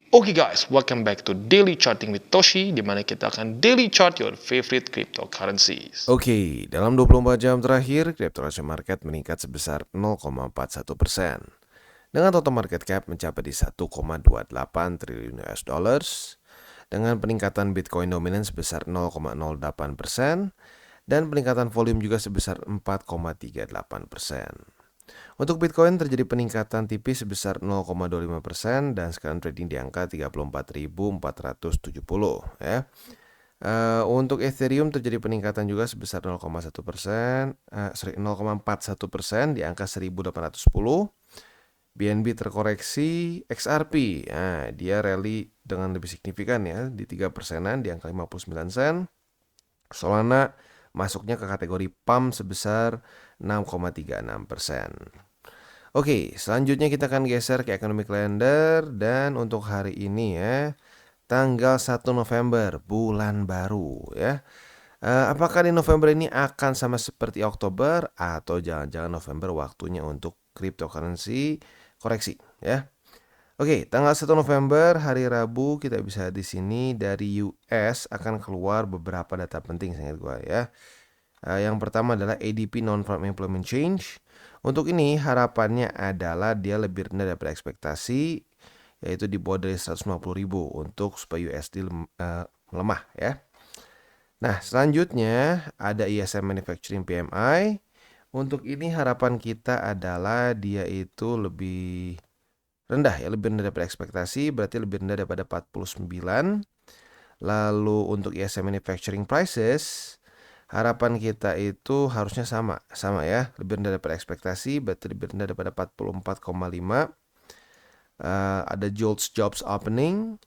Oke guys, welcome back to Daily Charting with Toshi, di mana kita akan daily chart your favorite cryptocurrencies. Oke, dalam 24 jam terakhir, cryptocurrency market meningkat sebesar 0,41%. Dengan total market cap mencapai di 1,28 triliun US dollars, dengan peningkatan Bitcoin dominan sebesar 0,08% dan peningkatan volume juga sebesar 4,38%. Untuk Bitcoin terjadi peningkatan tipis sebesar 0,25% dan sekarang trading di angka 34.470 ya. Untuk Ethereum terjadi peningkatan juga sebesar 0,41% di angka 1.810. BNB terkoreksi, XRP, dia rally dengan lebih signifikan ya di 3%-an di angka 59 sen. Solana masuknya ke kategori PAM sebesar 6,36%. Oke, selanjutnya kita akan geser ke economic calendar dan untuk hari ini ya, tanggal 1 November, bulan baru ya. Apakah di November ini akan sama seperti Oktober atau jangan-jangan November waktunya untuk cryptocurrency koreksi ya. Oke, tanggal 1 November hari Rabu kita bisa di sini dari US akan keluar beberapa data penting seingat gua ya. Yang pertama adalah ADP Non-Farm Employment Change. Untuk ini harapannya adalah dia lebih rendah daripada ekspektasi, yaitu di bawah dari 150.000 untuk supaya USD melemah ya. Nah, selanjutnya ada ISM Manufacturing PMI. Untuk ini harapan kita adalah dia itu lebih rendah ya, lebih rendah daripada ekspektasi, berarti lebih rendah daripada 49. Lalu untuk ISM Manufacturing Prices, harapan kita itu harusnya sama ya, lebih rendah daripada ekspektasi, berarti lebih rendah daripada 44,5. Ada JOLTS Jobs Opening.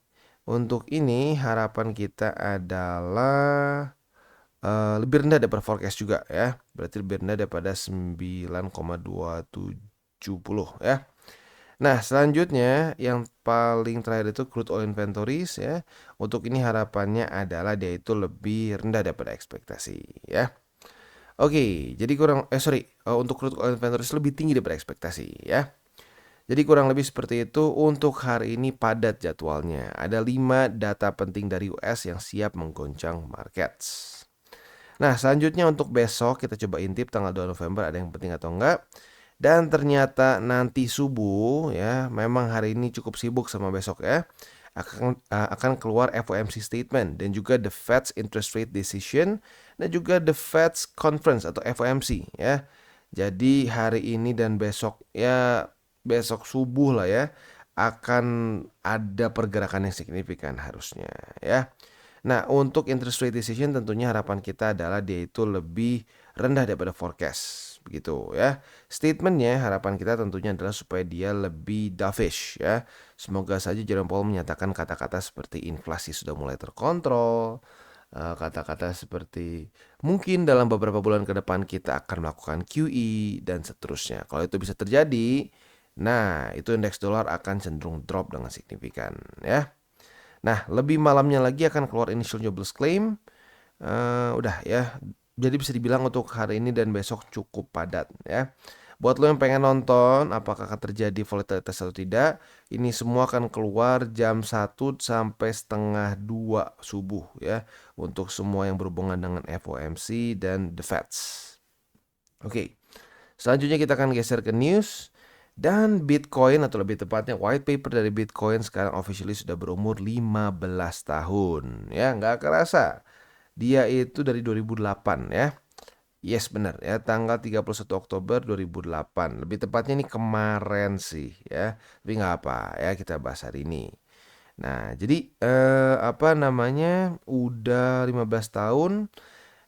Untuk ini harapan kita adalah lebih rendah daripada forecast juga ya, berarti lebih rendah daripada 9,270 ya. Nah, selanjutnya yang paling terakhir itu crude oil inventories ya. Untuk ini harapannya adalah dia itu lebih rendah daripada ekspektasi ya. Oke, jadi untuk crude oil inventories lebih tinggi daripada ekspektasi ya. Jadi kurang lebih seperti itu untuk hari ini padat jadwalnya. Ada 5 data penting dari US yang siap menggoncang markets. Nah, selanjutnya untuk besok kita coba intip tanggal 2 November ada yang penting atau enggak. Dan ternyata nanti subuh ya, memang hari ini cukup sibuk sama besok ya. Akan keluar FOMC statement dan juga the Fed's interest rate decision dan juga the Fed's conference atau FOMC ya. Jadi hari ini dan besok ya, besok subuh lah ya, akan ada pergerakan yang signifikan harusnya ya. Nah, untuk interest rate decision tentunya harapan kita adalah dia itu lebih rendah daripada forecast. Begitu ya. Statementnya harapan kita tentunya adalah supaya dia lebih dovish ya. Semoga saja Jerome Powell menyatakan kata-kata seperti inflasi sudah mulai terkontrol. Kata-kata seperti mungkin dalam beberapa bulan ke depan kita akan melakukan QE dan seterusnya. Kalau itu bisa terjadi, nah itu indeks dolar akan cenderung drop dengan signifikan ya. Nah, lebih malamnya lagi akan keluar initial jobless claim. Udah ya. Jadi bisa dibilang untuk hari ini dan besok cukup padat ya. Buat lo yang pengen nonton apakah akan terjadi volatilitas atau tidak, ini semua akan keluar jam 1 sampai setengah 2 subuh ya. Untuk semua yang berhubungan dengan FOMC dan the Feds. Oke. Selanjutnya kita akan geser ke news. Dan Bitcoin atau lebih tepatnya white paper dari Bitcoin sekarang officially sudah berumur 15 tahun. Ya, nggak kerasa. Dia itu dari 2008 ya. Yes, benar ya, tanggal 31 Oktober 2008. Lebih tepatnya ini kemarin sih ya. Tapi nggak apa ya, kita bahas hari ini. Nah, jadi apa namanya? Udah 15 tahun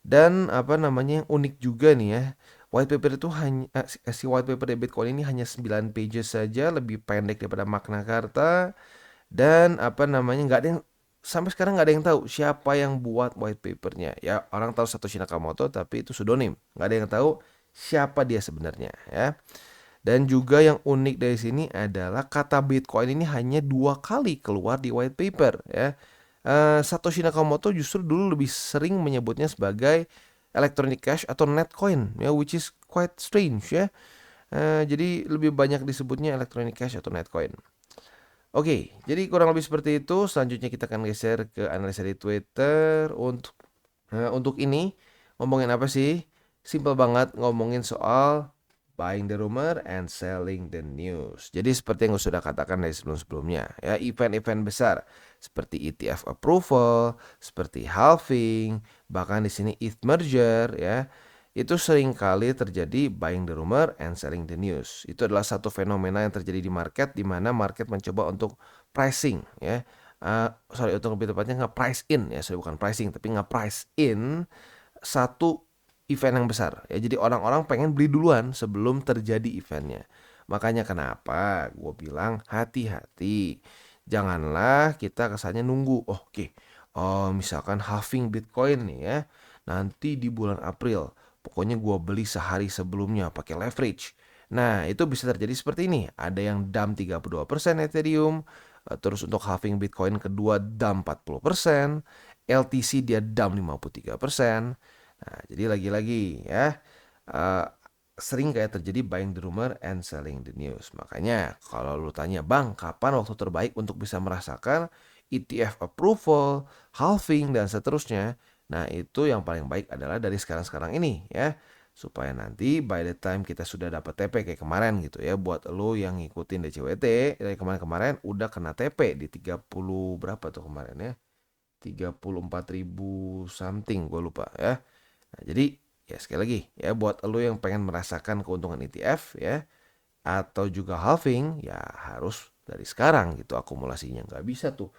dan apa namanya? Yang unik juga nih ya. White paper itu hanya si white paper dari Bitcoin ini hanya 9 pages saja, lebih pendek daripada Magna Carta dan apa namanya nggak ada yang sampai sekarang nggak ada yang tahu siapa yang buat white papernya. Ya orang tahu Satoshi Nakamoto tapi itu pseudonym, nggak ada yang tahu siapa dia sebenarnya ya. Dan juga yang unik dari sini adalah kata Bitcoin ini hanya 2 kali keluar di white paper ya. Satoshi Nakamoto justru dulu lebih sering menyebutnya sebagai electronic cash atau netcoin ya, which is quite strange ya. Jadi lebih banyak disebutnya electronic cash atau netcoin. Oke, jadi kurang lebih seperti itu. Selanjutnya kita akan geser ke analisa di Twitter. Untuk ini ngomongin apa sih? Simple banget, ngomongin soal buying the rumor and selling the news. Jadi seperti yang gue sudah katakan dari sebelum-sebelumnya, ya, event-event besar seperti ETF approval, seperti halving, bahkan di sini ETH merger, ya, itu sering kali terjadi buying the rumor and selling the news. Itu adalah satu fenomena yang terjadi di market, di mana market mencoba untuk pricing, ya. Untuk lebih tepatnya nge-price in, ya, bukan pricing tapi nge-price in satu event yang besar, ya. Jadi orang-orang pengen beli duluan sebelum terjadi eventnya. Makanya kenapa gue bilang hati-hati, janganlah kita kesannya nunggu. Oke. Oh, misalkan halving Bitcoin nih, ya, nanti di bulan April, pokoknya gue beli sehari sebelumnya pakai leverage. Nah, itu bisa terjadi seperti ini. Ada yang dump 32% Ethereum, terus untuk halving Bitcoin kedua dump 40%, LTC dia dump 53%. Nah, jadi lagi-lagi, ya, uh, sering kayak terjadi buying the rumor and selling the news. Makanya kalau lu tanya, Bang, kapan waktu terbaik untuk bisa merasakan ETF approval, halving, dan seterusnya? Nah, itu yang paling baik adalah dari sekarang-sekarang ini, ya. Supaya nanti by the time kita sudah dapat TP kayak kemarin gitu, ya. Buat lo yang ngikutin DCWT dari kemarin-kemarin udah kena TP di 30 berapa tuh kemarin, ya. 34.000 something, gue lupa, ya. Nah, jadi ya sekali lagi, ya, buat lo yang pengen merasakan keuntungan ETF, ya, atau juga halving, ya harus dari sekarang gitu akumulasinya. Nggak bisa tuh,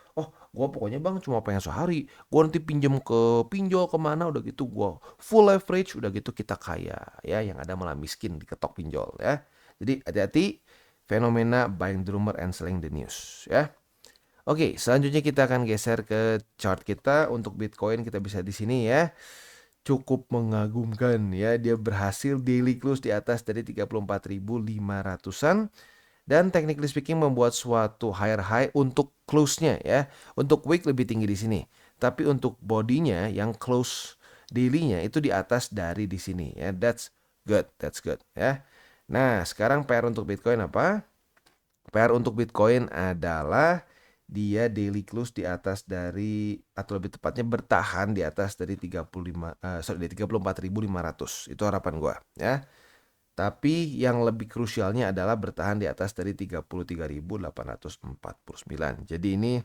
gue pokoknya bang cuma pengen sehari, gue nanti pinjam ke pinjol kemana, udah gitu gue full leverage, udah gitu kita kaya, ya, yang ada malah miskin diketok pinjol, ya. Jadi hati-hati fenomena buying the rumor and selling the news, ya. Oke, selanjutnya kita akan geser ke chart kita. Untuk Bitcoin kita bisa di sini, ya. Cukup mengagumkan, ya, dia berhasil daily close di atas dari 34.500-an, dan technically speaking membuat suatu higher high untuk close-nya, ya. Untuk week lebih tinggi di sini. Tapi untuk bodinya yang close daily-nya itu di atas dari di sini, ya. That's good, ya. Nah, sekarang PR untuk Bitcoin apa? PR untuk Bitcoin adalah dia daily close di atas dari, atau lebih tepatnya bertahan di atas dari 34.500. Itu harapan gua, ya. Tapi yang lebih krusialnya adalah bertahan di atas dari 33.849. Jadi ini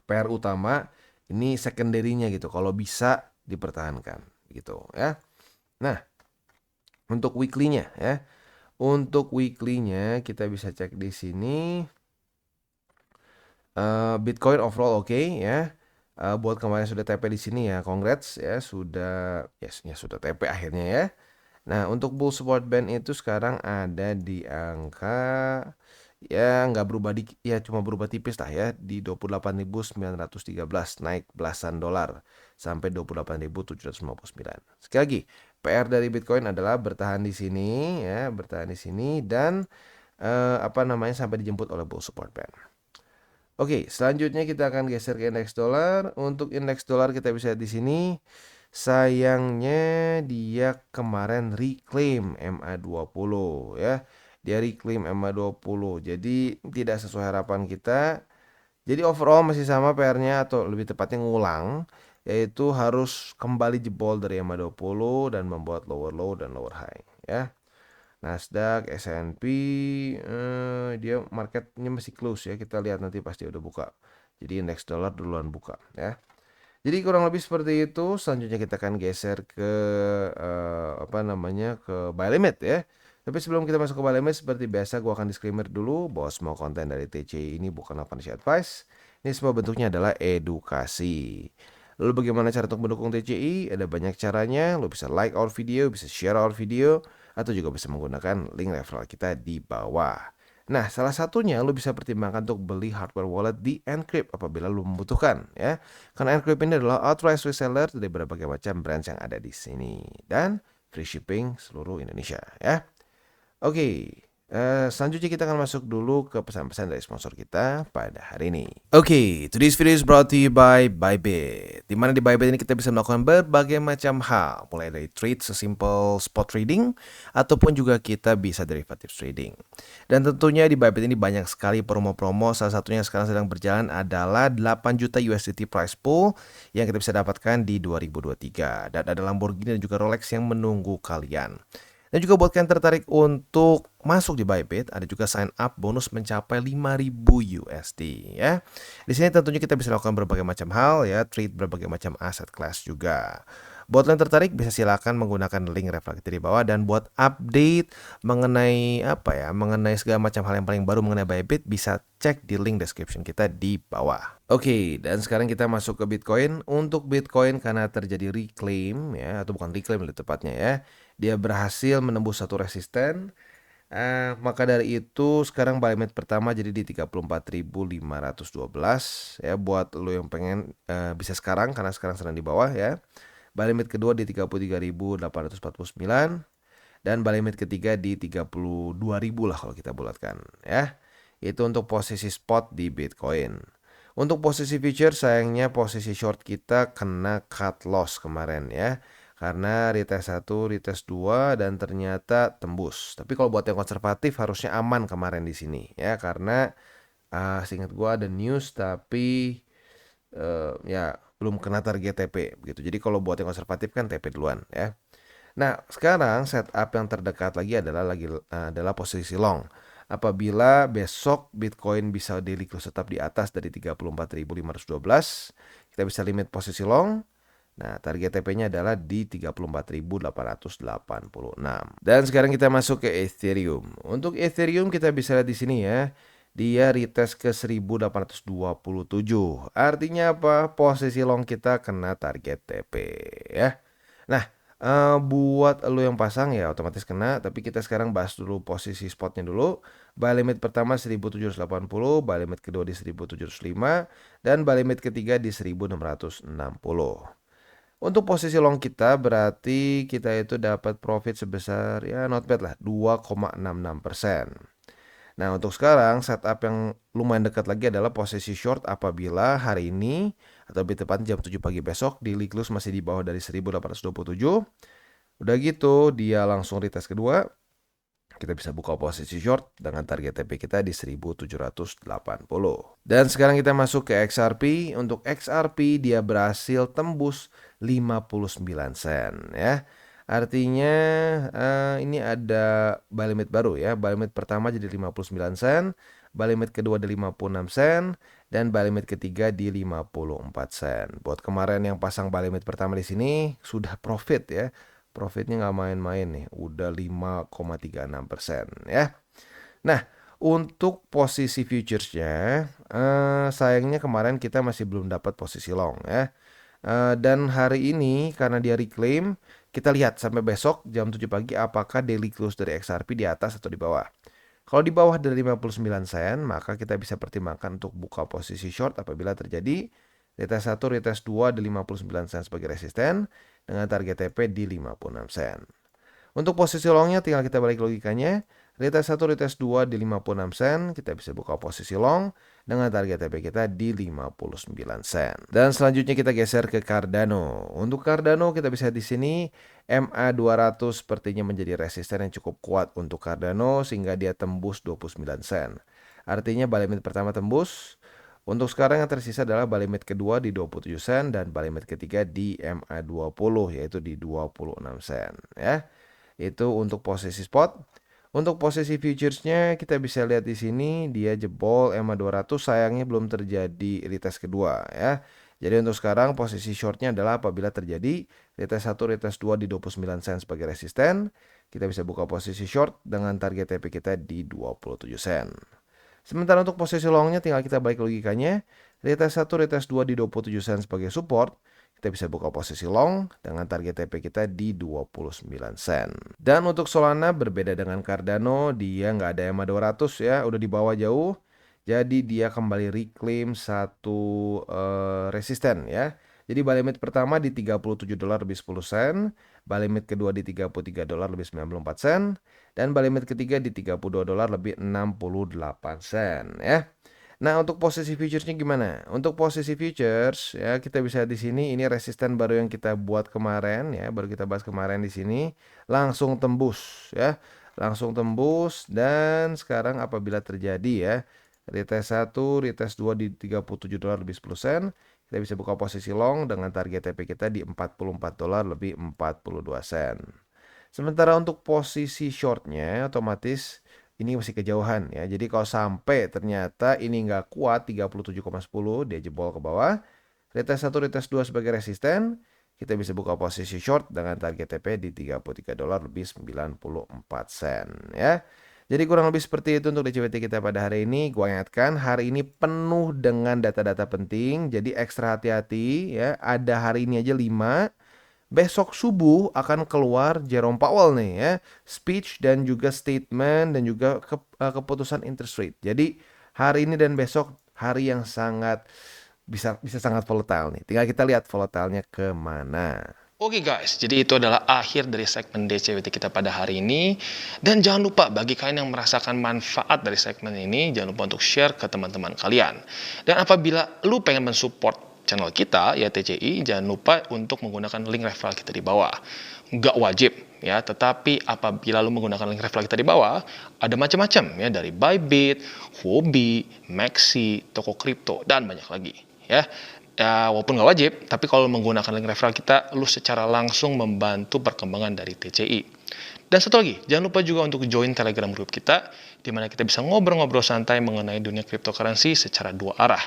PR utama, ini secondary-nya gitu. Kalau bisa dipertahankan gitu, ya. Nah, untuk weekly-nya, ya. Untuk weekly-nya kita bisa cek di sini. Bitcoin overall oke, ya. Buat kemarin sudah TP di sini, ya, congrats, ya, sudah, yes, ya, sudah TP akhirnya, ya. Nah, untuk bull support band itu sekarang ada di angka, ya, nggak berubah ya, cuma berubah tipis lah, ya, di 28.913, naik belasan dolar sampai 28.759. Sekali lagi, PR dari Bitcoin adalah bertahan di sini, ya, bertahan di sini, dan sampai dijemput oleh bull support band. Oke, selanjutnya kita akan geser ke indeks dolar. Untuk indeks dolar kita bisa lihat di sini. Sayangnya dia kemarin reclaim MA20, ya. Dia reclaim MA20. Jadi tidak sesuai harapan kita. Jadi overall masih sama PR-nya, atau lebih tepatnya ngulang, yaitu harus kembali jebol dari MA20 dan membuat lower low dan lower high, ya. Nasdaq, S&P, dia marketnya masih close, ya. Kita lihat nanti pasti udah buka. Jadi indeks dolar duluan buka, ya. Jadi kurang lebih seperti itu. Selanjutnya kita akan geser ke ke buy limit, ya. Tapi sebelum kita masuk ke buy limit, seperti biasa gue akan disclaimer dulu bahwa semua konten dari TCI ini bukanlah financial advice. Ini semua bentuknya adalah edukasi. Lalu bagaimana cara untuk mendukung TCI? Ada banyak caranya. Lo bisa like our video, bisa share our video, atau juga bisa menggunakan link referral kita di bawah. Nah, salah satunya lo bisa pertimbangkan untuk beli hardware wallet di Encrypt apabila lo membutuhkan, ya. Karena Encrypt ini adalah authorized reseller dari berbagai macam brands yang ada di sini, dan free shipping seluruh Indonesia, ya. Oke. Selanjutnya kita akan masuk dulu ke pesan-pesan dari sponsor kita pada hari ini. Oke, today's video is brought to you by Bybit. Di mana di Bybit ini kita bisa melakukan berbagai macam hal, mulai dari trade sesimpel spot trading ataupun juga kita bisa derivative trading. Dan tentunya di Bybit ini banyak sekali promo-promo. Salah satunya yang sekarang sedang berjalan adalah 8 juta USDT prize pool yang kita bisa dapatkan di 2023. Dan ada Lamborghini dan juga Rolex yang menunggu kalian. Dan juga buat kalian tertarik untuk masuk di Bybit, ada juga sign up bonus mencapai 5.000 USD ya. Di sini tentunya kita bisa lakukan berbagai macam hal ya, trade berbagai macam aset class juga. Buat kalian tertarik bisa silakan menggunakan link reflektif di bawah, dan buat update mengenai mengenai segala macam hal yang paling baru mengenai Bybit bisa cek di link description kita di bawah. Oke, dan sekarang kita masuk ke Bitcoin. Untuk Bitcoin karena terjadi reclaim ya, atau bukan reclaim lebih tepatnya ya, dia berhasil menembus satu resisten. Maka dari itu sekarang buy limit pertama jadi di 34.512 ya, buat lo yang pengen bisa sekarang karena sekarang sedang di bawah ya. Buy limit kedua di 33.849 dan buy limit ketiga di 32.000 lah kalau kita bulatkan ya. Itu untuk posisi spot di Bitcoin. Untuk posisi future sayangnya posisi short kita kena cut loss kemarin ya. Karena retest 1, retest 2 dan ternyata tembus. Tapi kalau buat yang konservatif harusnya aman kemarin di sini ya, karena seingat gua ada news tapi ya belum kena target TP gitu. Jadi kalau buat yang konservatif kan TP duluan ya. Nah, sekarang setup yang terdekat lagi adalah posisi long. Apabila besok Bitcoin bisa daily close tetap di atas dari 34.512, kita bisa limit posisi long. Nah, target TP-nya adalah di 34.886. Dan sekarang kita masuk ke Ethereum. Untuk Ethereum kita bisa lihat di sini ya. Dia retest ke 1827. Artinya apa? Posisi long kita kena target TP ya. Nah, buat lo yang pasang ya otomatis kena, tapi kita sekarang bahas dulu posisi spotnya dulu. Buy limit pertama 1780, buy limit kedua di 1705, dan buy limit ketiga di 1660. Untuk posisi long kita berarti kita itu dapat profit sebesar ya not bad lah 2,66%. Nah, untuk sekarang setup yang lumayan dekat lagi adalah posisi short apabila hari ini atau lebih tepat jam 7 pagi besok daily close masih di bawah dari 1827. Udah gitu dia langsung retest kedua. Kita bisa buka posisi short dengan target TP kita di 1780. Dan sekarang kita masuk ke XRP. Untuk XRP dia berhasil tembus 59 sen ya. Artinya ini ada buy limit baru ya. Buy limit pertama jadi 59 sen, buy limit kedua di 56 sen, dan buy limit ketiga di 54 sen. Buat kemarin yang pasang buy limit pertama di sini sudah profit ya. Profitnya nggak main-main nih, udah 5,36% ya. Nah, untuk posisi futuresnya, sayangnya kemarin kita masih belum dapat posisi long ya. Dan hari ini karena dia reclaim, kita lihat sampai besok jam 7 pagi apakah daily close dari XRP di atas atau di bawah. Kalau di bawah dari 59 sen, maka kita bisa pertimbangkan untuk buka posisi short apabila terjadi retest 1, retest 2 di 59 sen sebagai resisten dengan target TP di 56 sen. Untuk posisi longnya tinggal kita balik logikanya. Retest 1, retest 2 di 56 sen, kita bisa buka posisi long dengan target TP kita di 59 sen. Dan selanjutnya kita geser ke Cardano. Untuk Cardano kita bisa di sini MA200 sepertinya menjadi resisten yang cukup kuat untuk Cardano sehingga dia tembus 29 sen. Artinya buy limit pertama tembus. Untuk sekarang yang tersisa adalah buy limit kedua di 27 sen dan buy limit ketiga di MA20 yaitu di 26 sen ya. Itu untuk posisi spot. Untuk posisi futuresnya kita bisa lihat di sini dia jebol MA200, sayangnya belum terjadi retest kedua ya. Jadi untuk sekarang posisi shortnya adalah apabila terjadi retest 1, retest 2 di 29 sen sebagai resisten, kita bisa buka posisi short dengan target TP kita di 27 sen. Sementara untuk posisi longnya tinggal kita balik logikanya. Retest 1, retest 2 di 27 sen sebagai support. Kita bisa buka posisi long dengan target TP kita di 29 sen. Dan untuk Solana berbeda dengan Cardano, dia nggak ada EMA 200 ya, udah di bawah jauh. Jadi dia kembali reclaim satu resisten ya. Jadi buy limit pertama di $37 lebih 10 sen, buy limit kedua di $33 lebih 94 sen, dan buy limit ketiga di $32 lebih 68 sen ya. Nah, untuk posisi futuresnya gimana? Untuk posisi futures ya kita bisa di sini ini resisten baru yang kita buat kemarin ya, baru kita bahas kemarin di sini langsung tembus ya. Langsung tembus dan sekarang apabila terjadi ya retest 1, retest 2 di $37 lebih 10 sen, kita bisa buka posisi long dengan target TP kita di $44 lebih 42 sen. Sementara untuk posisi shortnya otomatis ini masih kejauhan ya. Jadi kalau sampai ternyata ini nggak kuat 37,10 dia jebol ke bawah. Retest 1, retest 2 sebagai resisten. Kita bisa buka posisi short dengan target TP di $33 lebih 94 sen ya. Jadi kurang lebih seperti itu untuk DCWT kita pada hari ini. Gua ingatkan hari ini penuh dengan data-data penting. Jadi ekstra hati-hati ya. Ada hari ini aja 5. Besok subuh akan keluar Jerome Powell nih ya. Speech dan juga statement dan juga keputusan interest rate. Jadi hari ini dan besok hari yang sangat bisa sangat volatile nih. Tinggal kita lihat volatilenya kemana. Oke guys, jadi itu adalah akhir dari segmen DCWT kita pada hari ini. Dan jangan lupa bagi kalian yang merasakan manfaat dari segmen ini, jangan lupa untuk share ke teman-teman kalian. Dan apabila lu pengen mensupport channel kita, ya TCI, jangan lupa untuk menggunakan link referral kita di bawah. Nggak wajib ya, tetapi apabila lu menggunakan link referral kita di bawah, ada macam-macam ya, dari Bybit, Huobi, Maxi, toko kripto, dan banyak lagi ya. Ya, walaupun nggak wajib, tapi kalau menggunakan link referral kita, lu secara langsung membantu perkembangan dari TCI. Dan satu lagi, jangan lupa juga untuk join Telegram group kita, di mana kita bisa ngobrol-ngobrol santai mengenai dunia cryptocurrency secara dua arah.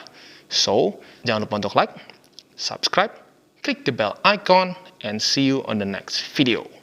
So, jangan lupa untuk like, subscribe, klik the bell icon, and see you on the next video.